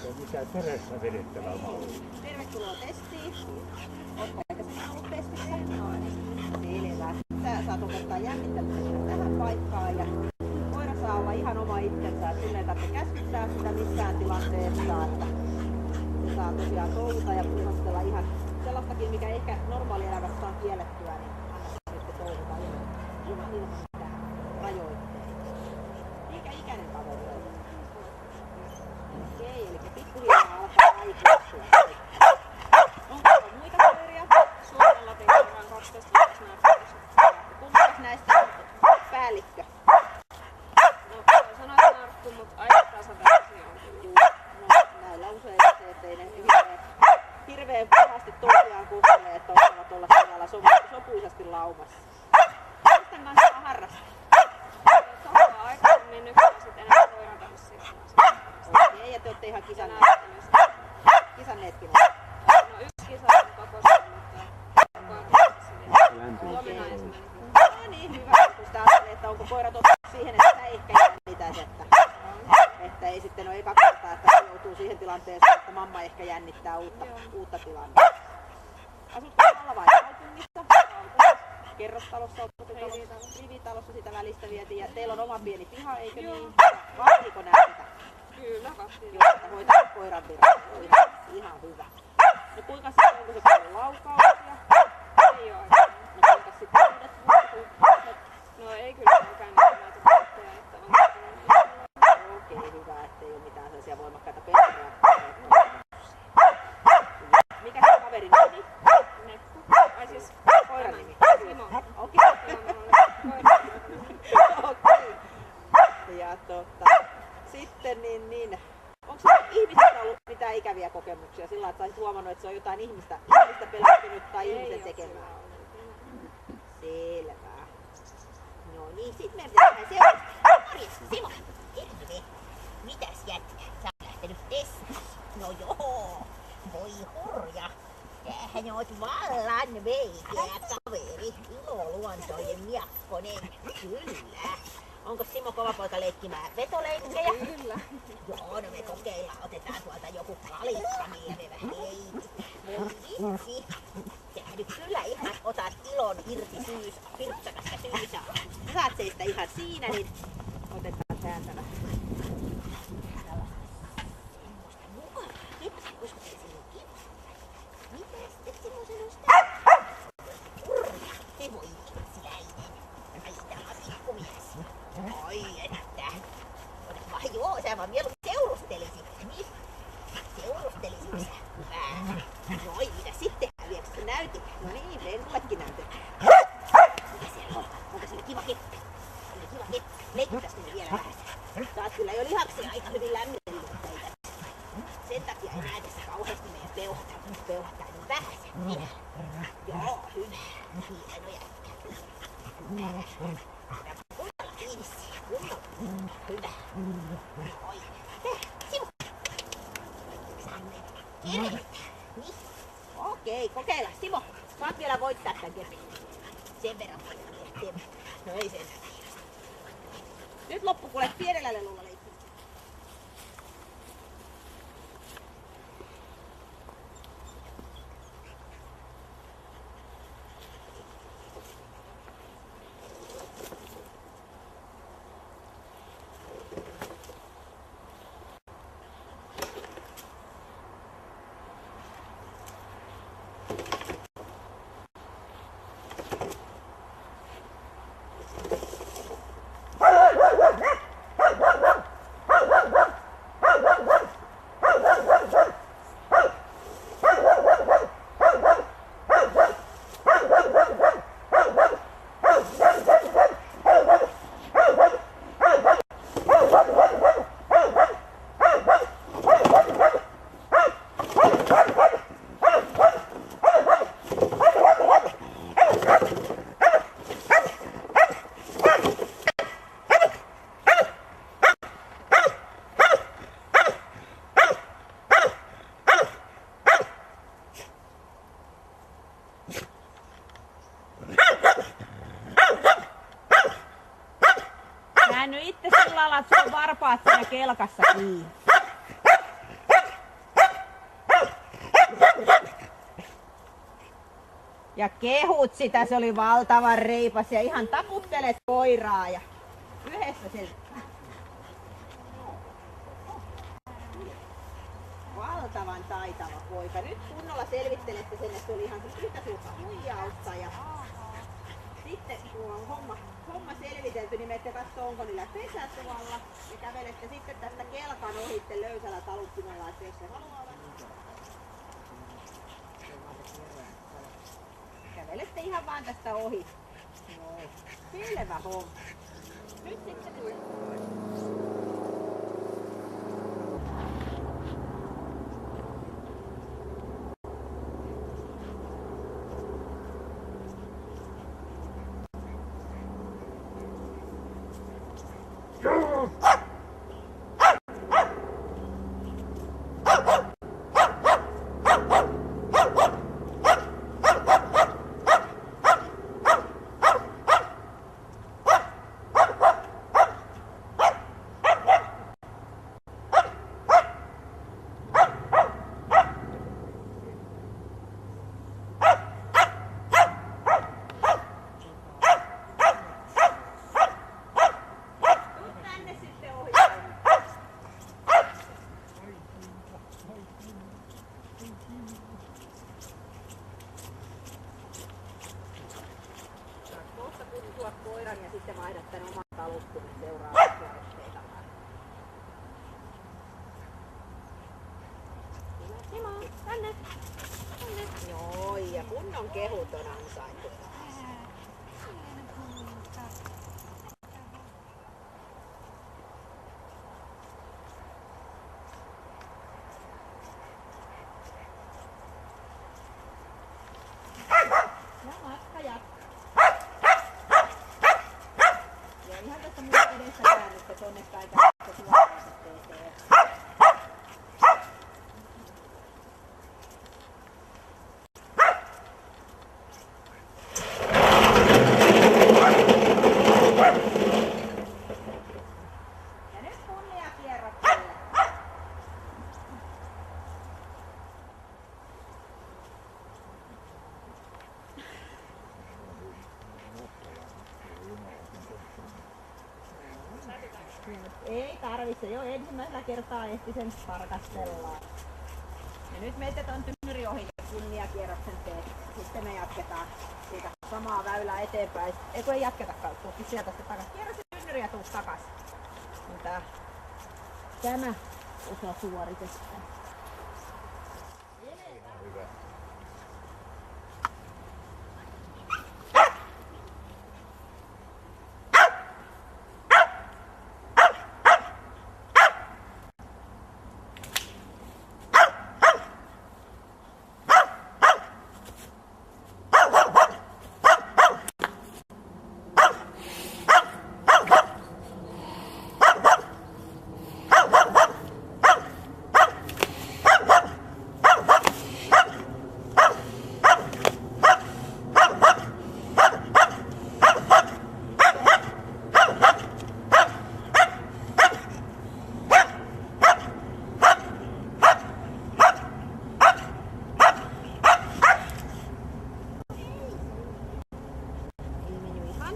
Ja mitä terässä vedettävä malli? Tervetuloa testiin. Oletko aikaisemmin ollut testissä? Selvä. Sä saat opettaa jännittämistä tähän paikkaan ja koira saa olla ihan oma itsensä. Sille ei tarvitse käskyttää sitä missään tilanteessa. Se saa tosiaan touhuta ja puhastella ihan sellaistakin, mikä ehkä normaalielämässä on kiellettyä, niin anna sitten touhuta ilman mitään rajoitteita. Minkä ikäinen kaveri on? Okei, eli pikkuhiljaa alkaa aikuistua. Onko muita kaveria? Suomella tehdään 12-vuotias. Kumpas näistä on päällikkö? No, sanoit narkku, mutta aika tasaväärisiä on kyllä. No, näillä usein se, ettei ne hirveän pahasti toisiaan kuhtelee, että osavat olla sellailla sopuisasti laumassa. Mistä kanssa on harrastaa? Samaan aikaan mennyt sitten enemmän koiratanssia. Okei, ja te olette ihan kisanneetkin. No yksi kisa on pakossa, mutta huomenna ensimmäinen. No niin, hyvä. Kun sitä ajattelee, että onko koirat oppinut siihen, että sä ehkä jännitäisi, että ei sitten ole eka kertaa, että joutuu siihen tilanteeseen, että mamma ehkä jännittää uutta tilannetta. Asutko samalla vai kaupungissa? Kerrostalossa, rivitalossa sitä välistä vietiin ja teillä on oma pieni piha, eikö niin? Vahtiiko nää sitä? Kyllä, vahtii. Joo, että hoitaa koiran virran. Ihan hyvä. No kuinka sitten, onko se paljon laukauksia? Ei oo aika. No kuinka sitten uudet vuodet? No ei kyllä mikään näitä käyttöjä, että on Okei, hyvä, ettei ole mitään sellaisia voimakkaita peliä. Mikä se kaverin nimi? Neppu. Ai siis Koiran nimi? Simo. Okei. Okei. Ja sitten niin onko ihmisistä ollut mitään ikäviä kokemuksia sillä, että sä huomannut, että se on jotain ihmistä pelästynyt tai ihmisen tekemää? Selvä. No niin, sit meidän pitää seuraavaksi. Morjes, Simo. Terve. Mitäs jätkä? Sä oot lähtenyt testiin. No joo. Voi hurja. Sähän oot vallan veikeä kaveri. Iloluontojen miakkonen. Kyllä. Onko Simo kova poika leikkimään vetoleikkejä? Kyllä. Joo, no me kokeillaan. Otetaan tuolta joku kalikka, niin me vähän Voi vitsi. Sä nyt kyllä ihan otat ilon irti pirtsanasta syysää. Sä saat seistä ihan siinä, niin otetaan täältä vähän. Semmosta mukavaa. Kiitos, koska se sinun kiva. Mitäs te Simo sanoista? Hurja, se voi keksiläinen. Ai tämä pikkumies. Ai että. Ota vaan joo, sä vaan mieluummin seurustelisit. Niin. Seurustelisit sä. Hyvä. Noi, mitä sitten häviäks sä näytit? No niin, Venkullekin näytetään. Mitä siellä on? Onko siellä kiva keppi? Oli kiva keppi. Leikkitäs ne vielä vähän. Sä oot kyllä jo lihaksia aika hyvin lämmitellyt. Sen takia ei näe tässä kauheasti meidän peuhtaa niin vähän. Niin. Joo, hyvä. Hieno jätkä. Hyvä. Kunnolla kiinni siihen. Kunnolla. Hyvä. Oi. Simo. Terve. Niin. Okei, kokeilla. Simo, saat vielä voittaa tän kepin. Sen verran voittaa vielä. No ei sen. Nyt loppu kuule pienellä lelulla leikki. Käänny itse sillä lailla, että sulla on varpaat siinä kelkassa kiinni. Ja kehut sitä, se oli valtavan reipas ja ihan taputtelet koiraa ja yhdessä sen. Valtavan taitava poika. Nyt kunnolla selvittelette sen, että se oli ihan yhtä suurta huijausta. Ja sitten kun on homma selvitelty, niin menette katsoo, onko niillä pesätuolla. Ja kävelette sitten tästä kelkan ohitte löysällä taluttimella, että jos se haluaa olla. Kävelette ihan vaan tästä ohi. Noin. Selvä homma. Nyt sitten tuli. Koiran ja sitten vaihdat tämän oman taluttimen seuraavaksi suoritteita. Simo, tänne. Noin, ja kunnon kehut on ansaittu. Ja matka jatkuu. Ihan tässä mun edessä käännytte tonne päin tässä suoraisuuteen. Ja nyt kunnia kierrokselle. Ei tarvitse, jo ensimmäisellä kertaa ehti sen tarkastellaan. Ja nyt meitä on tynnyri ohi kunniakierroksen teet. Sitten me jatketaan siitä samaa väylää eteenpäin. Eikö ei jatketakaan, tuukin sieltä sitten takas. Kierrä se tynnyri ja tuu takas. Tämä osa suoritetaan. Hyvä.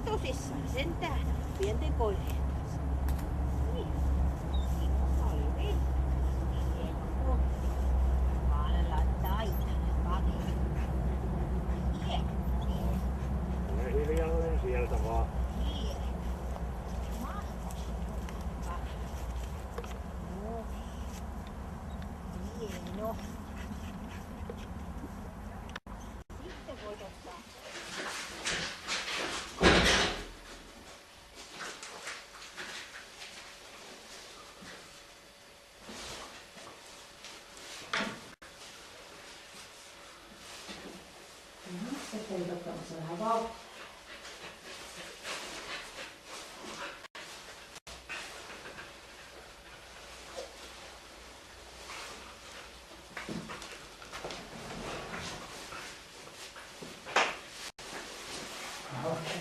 Tosissaan sentään pienten koirien kanssa. Niin. Oikein. Hieno. Vaanella taitava. Hieno. Ole hiljalleen sieltä vaan. Hieno. Mahtavaa. No. Hieno. Sitten voit ottaa. Sitten otetaan se vähän vauhtia.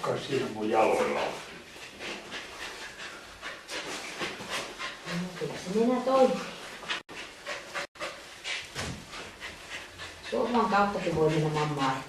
Kuka siinä mun jaloilla on? Kyllä se nenä toimii. Suomen kauttakin voi mennä mammaa.